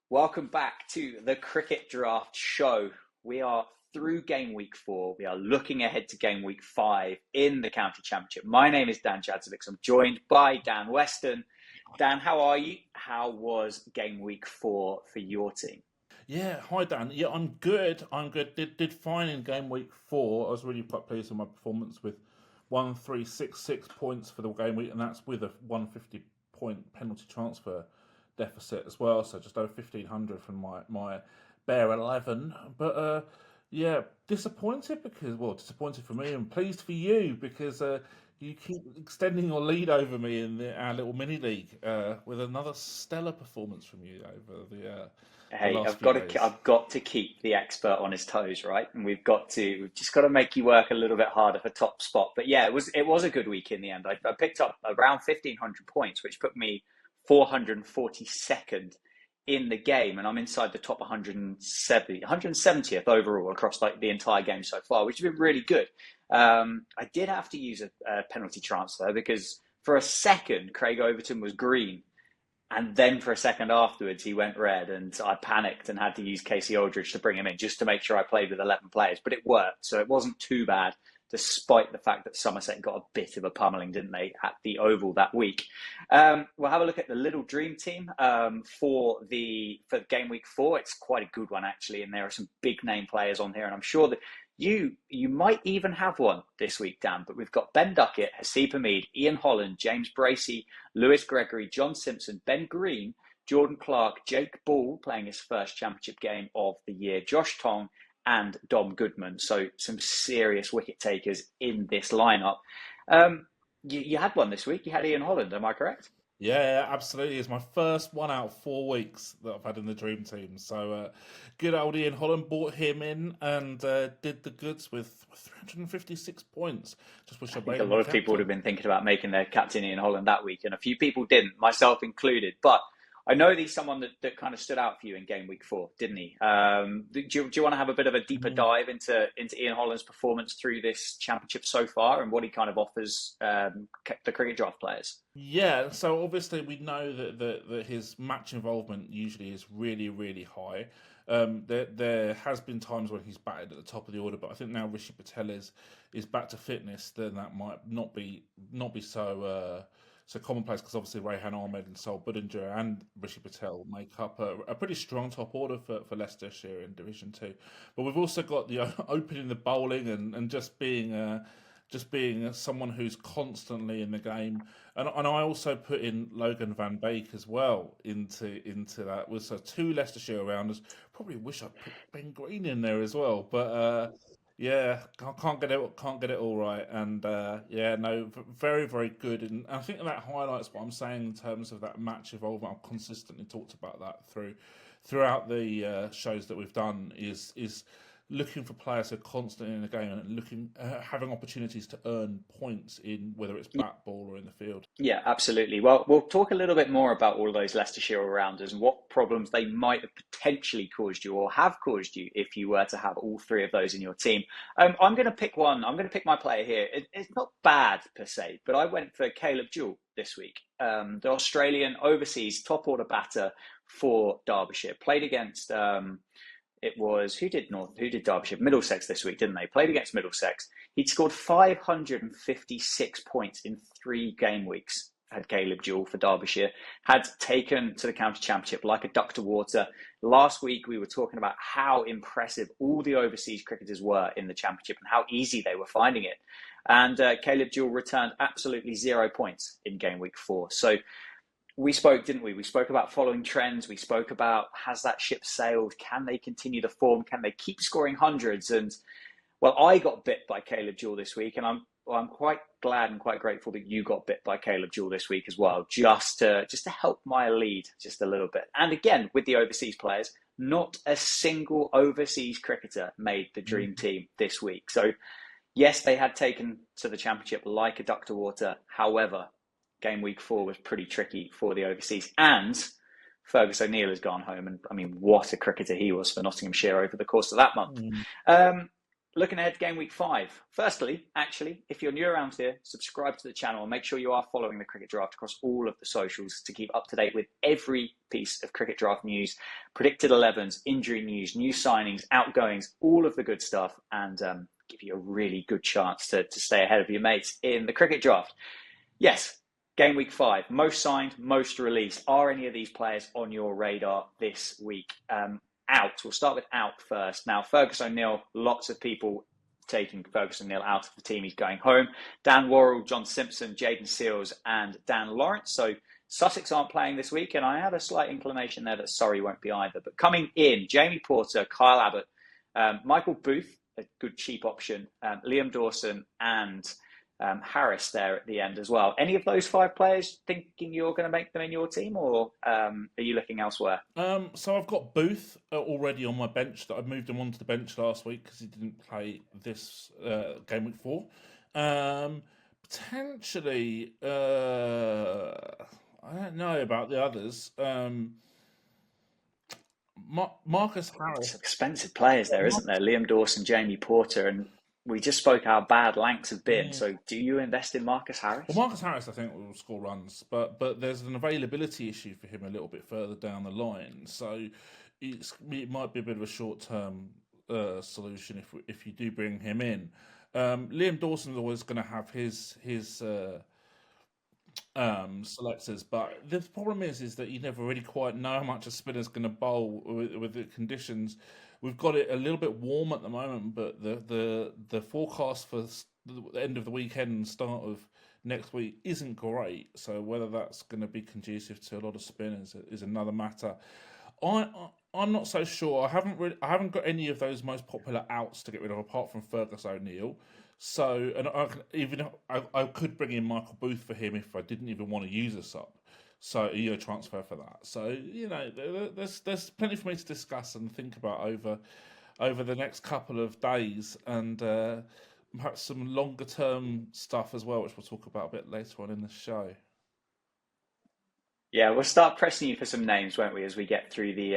Welcome back to the Cricket Draft Show. We are through game week 4. We are looking ahead to game week 5 in the County Championship. My name is Dan Jadzevics. I'm joined by Dan Weston. Dan, how are you? How was game week 4 for your team? Yeah, hi Dan. Yeah, I'm good. I'm good. Did fine in game week 4. I was really quite pleased with my performance with 1366 points for the game week, and that's with a 150 point penalty transfer deficit as well. So just over 1500 from my bare 11. But yeah, disappointed for me and pleased for you because you keep extending your lead over me in our little mini league with another stellar performance from you over the Hey, last few days. I've got to keep the expert on his toes, right? And we've just got to make you work a little bit harder for top spot. But yeah, it was a good week in the end. I picked up around 1,500 points, which put me 442nd in the game, and I'm inside the top 170th overall across like the entire game so far, which has been really good. I did have to use a penalty transfer because for a second Craig Overton was green, and then for a second afterwards, he went red, and I panicked and had to use Casey Aldridge to bring him in just to make sure I played with 11 players. But it worked, so it wasn't too bad, despite the fact that Somerset got a bit of a pummeling, didn't they, at the Oval that week. We'll have a look at the Little Dream Team for game week 4. It's quite a good one, actually, and there are some big name players on here, and I'm sure that you might even have one this week, Dan, but we've got Ben Duckett, Hasib Hamid, Ian Holland, James Bracey, Lewis Gregory, John Simpson, Ben Green, Jordan Clark, Jake Ball playing his first championship game of the year, Josh Tong, and Dom Goodman. So some serious wicket takers in this lineup. You had one this week. You had Ian Holland, am I correct? Yeah, absolutely. It's my first one out of 4 weeks that I've had in the dream team. So good old Ian Holland brought him in and did the goods with 356 points. Just wish I I'd think made a him my lot of people would have captain. been thinking about making their captain Ian Holland that week, and a few people didn't, myself included. But I know he's someone that kind of stood out for you in game week 4, didn't he? Do you want to have a bit of a deeper Mm. dive into Ian Holland's performance through this championship so far and what he kind of offers the cricket draft players? Yeah, so obviously we know that his match involvement usually is really, really high. There has been times when he's batted at the top of the order, but I think now Rishi Patel is back to fitness, then that might not be so commonplace because obviously Rayhan Ahmed and Sol Budinger and Rishi Patel make up a pretty strong top order for Leicestershire in Division Two. But we've also got the opening the bowling and just being someone who's constantly in the game. And I also put in Logan Van Beek as well into that. With so two Leicestershire rounders. Probably wish I put Ben Green in there as well, but yeah, can't get it all right. And yeah, no, very very good. And I think that highlights what I'm saying in terms of that match involvement. I've consistently talked about that throughout the shows that we've done. Is looking for players who are constantly in the game and having opportunities to earn points in whether it's bat, ball, or in the field. Yeah, absolutely. Well, we'll talk a little bit more about all of those Leicestershire all-rounders and what problems they might have potentially caused you or have caused you if you were to have all three of those in your team. I'm going to pick one. I'm going to pick my player here. It's not bad per se, but I went for Caleb Juul this week. The Australian overseas top order batter for Derbyshire played against. It was who did Derbyshire? Middlesex this week, didn't they? Played against Middlesex. He'd scored 556 points in 3 game weeks. Had Caleb Juul for Derbyshire, had taken to the county championship like a duck to water. Last week we were talking about how impressive all the overseas cricketers were in the championship and how easy they were finding it. And Caleb Juul returned absolutely 0 points in game week 4. So we spoke, didn't we? We spoke about following trends. We spoke about, has that ship sailed? Can they continue the form? Can they keep scoring hundreds? And well, I got bit by Caleb Jewell this week, and I'm quite glad and quite grateful that you got bit by Caleb Jewell this week as well, just to help my lead just a little bit. And again, with the overseas players, not a single overseas cricketer made the dream Mm. team this week. So yes, they had taken to the championship like a duck to water. However, game week 4 was pretty tricky for the overseas. And Fergus O'Neill has gone home. And I mean, what a cricketer he was for Nottinghamshire over the course of that month. Mm. Um, looking ahead to game week 5. Firstly, actually, if you're new around here, subscribe to the channel and make sure you are following the Cricket Draft across all of the socials to keep up to date with every piece of Cricket Draft news, predicted 11s, injury news, new signings, outgoings, all of the good stuff, and give you a really good chance to stay ahead of your mates in the Cricket Draft. Yes, game week 5, most signed, most released. Are any of these players on your radar this week? Out. We'll start with out first. Now, Fergus O'Neill, lots of people taking Fergus O'Neill out of the team. He's going home. Dan Worrell, John Simpson, Jaden Seals, and Dan Lawrence. So Sussex aren't playing this week, and I had a slight inclination there that Surrey won't be either. But coming in, Jamie Porter, Kyle Abbott, Michael Booth, a good cheap option, Liam Dawson, and Harris there at the end as well. Any of those 5 players thinking you're going to make them in your team, or are you looking elsewhere? So I've got Booth already on my bench. That I moved him onto the bench last week because he didn't play this game week 4. Potentially, I don't know about the others. Marcus Harris. Some expensive players there, isn't there? Liam Dawson, Jamie Porter, and we just spoke how bad Lanks have been. So do you invest in Marcus Harris? Well, Marcus Harris, I think, will score runs, but there's an availability issue for him a little bit further down the line. So it might be a bit of a short-term solution if you do bring him in. Liam Dawson's always going to have his selectors, but the problem is that you never really quite know how much a spinner's going to bowl with the conditions. We've got it a little bit warm at the moment, but the forecast for the end of the weekend and start of next week isn't great. So whether that's going to be conducive to a lot of spinners is another matter. I'm not so sure. I haven't got any of those most popular outs to get rid of apart from Fergus O'Neill. So, and I could bring in Michael Booth for him if I didn't even want to use a sub. So transfer for that. So there's plenty for me to discuss and think about over the next couple of days, and perhaps some longer term stuff as well, which we'll talk about a bit later on in the show. Yeah, we'll start pressing you for some names, won't we, as we get through the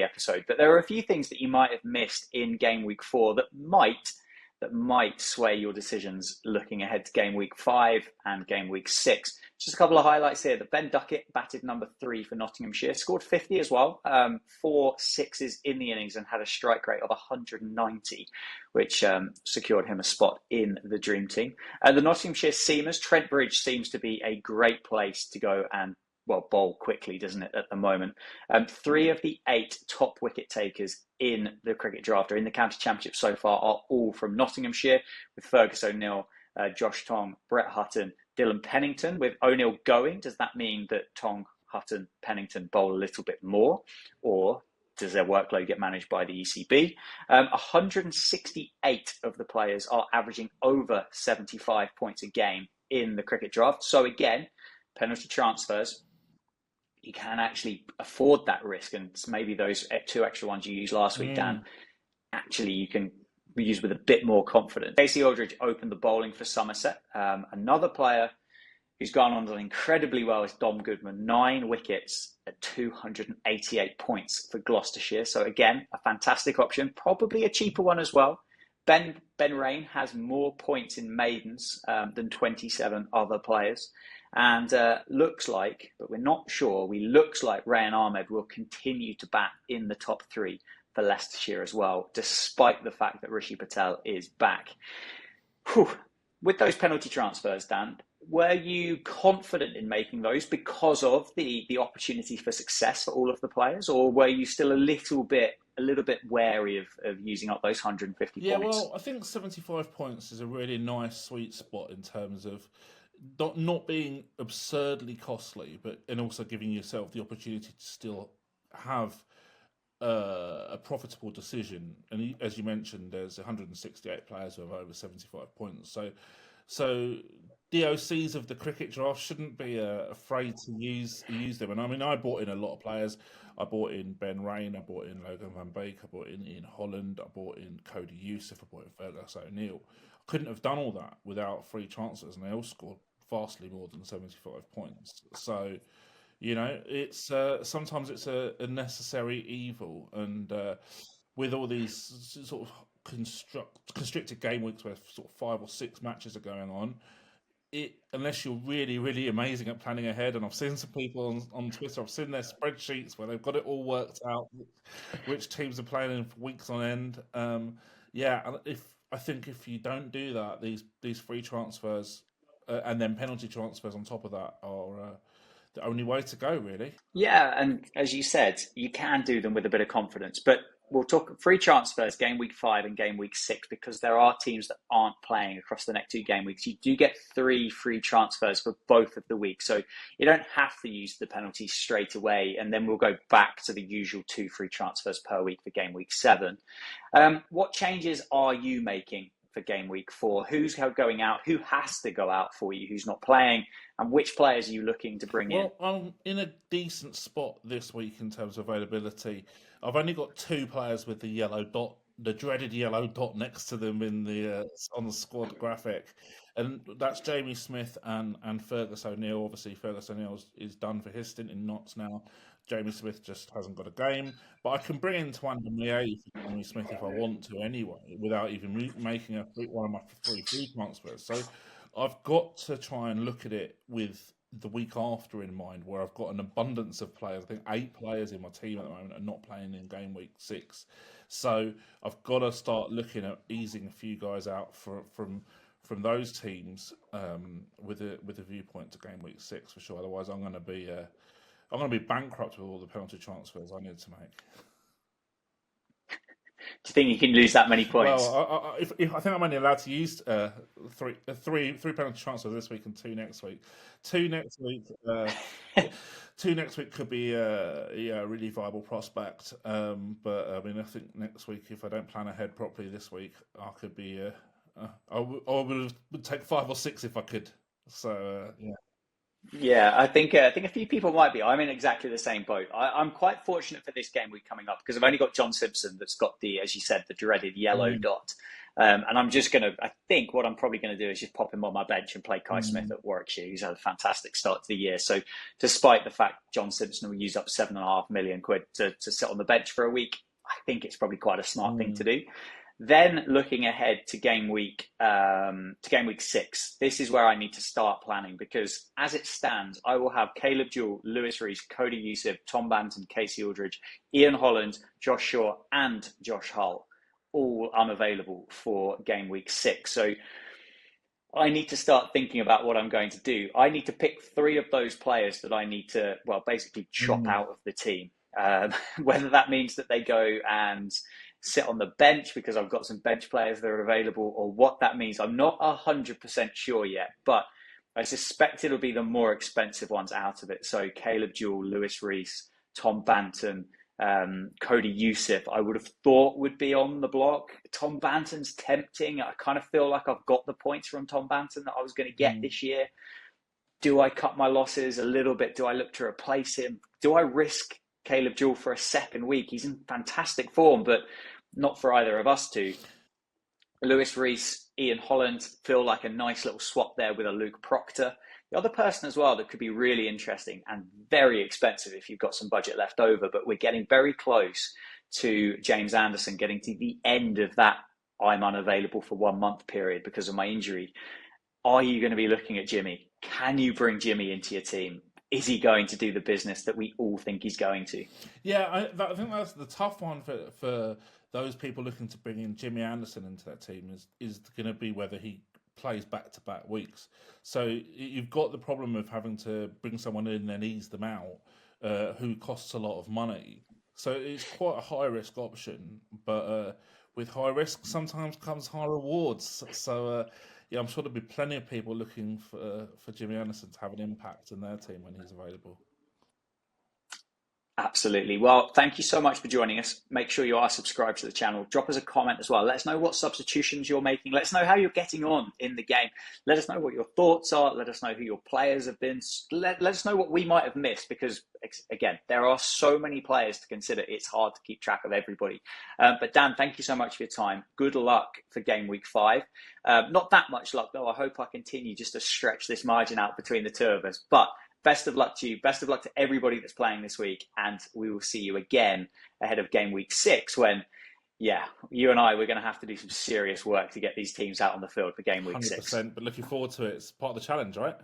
episode. But there are a fefew things that you might have missed in game week 4 that might sway your decisions looking ahead to game week 5 and game week 6. Just a couple of highlights here. That Ben Duckett batted number 3 for Nottinghamshire, scored 50 as well, 4 sixes in the innings and had a strike rate of 190, which secured him a spot in the dream team. The Nottinghamshire seamers, Trent Bridge seems to be a great place to go and bowl quickly, doesn't it, at the moment? 3 of the 8 top wicket takers in the Cricket Draft or in the County Championship so far are all from Nottinghamshire, with Fergus O'Neill, Josh Tong, Brett Hutton, Dylan Pennington. With O'Neill going, does that mean that Tong, Hutton, Pennington bowl a little bit more, or does their workload get managed by the ECB? 168 of the players are averaging over 75 points a game in the Cricket Draft. So again, penalty transfers, you can actually afford that risk, and maybe those 2 extra ones you used last week, Dan, actually you can use with a bit more confidence. Casey Aldridge opened the bowling for Somerset. Another player who's gone on incredibly well is Dom Goodman, 9 wickets at 288 points for Gloucestershire. So again, a fantastic option, probably a cheaper one as well. Ben Rain has more points in maidens than 27 other players. And looks like, but we're not sure, looks like Rayan Ahmed will continue to bat in the top 3 for Leicestershire as well, despite the fact that Rishi Patel is back. Whew. With those penalty transfers, Dan, were you confident in making those because of the opportunity for success for all of the players, or were you still a little bit wary of using up those 150 points? Yeah, well, I think 75 points is a really nice sweet spot in terms of not being absurdly costly, and also giving yourself the opportunity to still have a profitable decision. And as you mentioned, there's 168 players who have over 75 points. So DOCs of the Cricket Draft shouldn't be afraid to use them. And I mean, I bought in a lot of players. I bought in Ben Rain, I bought in Logan van Beek, I bought in Ian Holland, I bought in Cody Youssef, I bought in Fergus O'Neill. I couldn't have done all that without free transfers, and they all scored vastly more than 75 points. So, it's sometimes it's a necessary evil, and with all these sort of constricted game weeks where sort of 5 or 6 matches are going on, unless you're really, really amazing at planning ahead, and I've seen some people on Twitter, I've seen their spreadsheets where they've got it all worked out, which teams are playing in for weeks on end. I think if you don't do that, these free transfers and then penalty transfers on top of that are the only way to go, really. Yeah, and as you said, you can do them with a bit of confidence. But we'll talk free transfers game week 5 and game week 6 because there are teams that aren't playing across the next 2 game weeks. You do get 3 free transfers for both of the weeks. So you don't have to use the penalty straight away. And then we'll go back to the usual 2 free transfers per week for game week 7. What changes are you making for game week 4? Who's going out? Who has to go out for you? Who's not playing? And which players are you looking to bring in? Well, I'm in a decent spot this week in terms of availability. I've only got 2 players with the yellow dot, the dreaded yellow dot next to them in the on the squad graphic, and that's Jamie Smith and Fergus O'Neill. Obviously, Fergus O'Neill is done for his stint in Notts now. Jamie Smith just hasn't got a game, but I can bring in Twan Lee for Jamie Smith if I want to anyway, without even making one of my 3 free transfers. So I've got to try and look at it with the week after in mind, where I've got an abundance of players. I think 8 players in my team at the moment are not playing in game week 6. So I've got to start looking at easing a few guys out from those teams with a viewpoint to game week 6 for sure. Otherwise, I'm going to be bankrupt with all the penalty transfers I need to make. Do you think you can lose that many points? Well, I think I'm only allowed to use three penalty transfers this week and 2 next week. 2 next week, 2 next week could be a really viable prospect. But I mean, I think next week, if I don't plan ahead properly this week, I could be. I would take 5 or 6 if I could. So yeah. Yeah, I think a few people might be. I'm in exactly the same boat. I'm quite fortunate for this game week coming up because I've only got John Simpson that's got as you said, the dreaded yellow dot. And I'm just I think what I'm probably going to do is just pop him on my bench and play Kai Smith at Warwickshire. He's had a fantastic start to the year. So despite the fact John Simpson will use up £7.5 million to sit on the bench for a week, I think it's probably quite a smart thing to do. Then looking ahead to game week 6, this is where I need to start planning because as it stands, I will have Caleb Juul, Lewis Rees, Cody Youssef, Tom Banton, Casey Aldridge, Ian Holland, Josh Shaw, and Josh Hull all unavailable for game week 6. So I need to start thinking about what I'm going to do. I need to pick 3 of those players that I need to, basically chop out of the team. Whether that means that they go and sit on the bench because I've got some bench players that are available, or what that means, I'm not 100% sure yet, but I suspect it'll be the more expensive ones out of it. So Caleb Juul, Lewis Rees, Tom Banton, Cody Youssef, I would have thought would be on the block. Tom Banton's tempting. I kind of feel like I've got the points from Tom Banton that I was going to get this year. Do I cut my losses a little bit? Do I look to replace him? Do I risk Caleb Juul for a second week? He's in fantastic form, but not for either of us two. Lewis Rees, Ian Holland feel like a nice little swap there with a Luke Proctor. The other person as well that could be really interesting and very expensive if you've got some budget left over, but we're getting very close to James Anderson getting to the end of that I'm unavailable for 1 month period because of my injury. Are you going to be looking at Jimmy? Can you bring Jimmy into your team? Is he going to do the business that we all think he's going to? Yeah, I think that's the tough one for those people looking to bring in Jimmy Anderson into that team is going to be whether he plays back-to-back weeks. So you've got the problem of having to bring someone in and then ease them out, who costs a lot of money. So it's quite a high-risk option, but with high risk sometimes comes high rewards. So I'm sure there'll be plenty of people looking for Jimmy Anderson to have an impact in their team when he's available. Absolutely. Well, thank you so much for joining us. Make sure you are subscribed to the channel. Drop us a comment as well. Let us know what substitutions you're making. Let us know how you're getting on in the game. Let us know what your thoughts are. Let us know who your players have been. Let us know what we might have missed because, again, there are so many players to consider. It's hard to keep track of everybody. But Dan, thank you so much for your time. Good luck for game week 5. Not that much luck, though. I hope I continue just to stretch this margin out between the two of us. But best of luck to you. Best of luck to everybody that's playing this week. And we will see you again ahead of game week 6 when, Yeah, you and I, we're going to have to do some serious work to get these teams out on the field for game week 6. 100%. But looking forward to it. It's part of the challenge, right?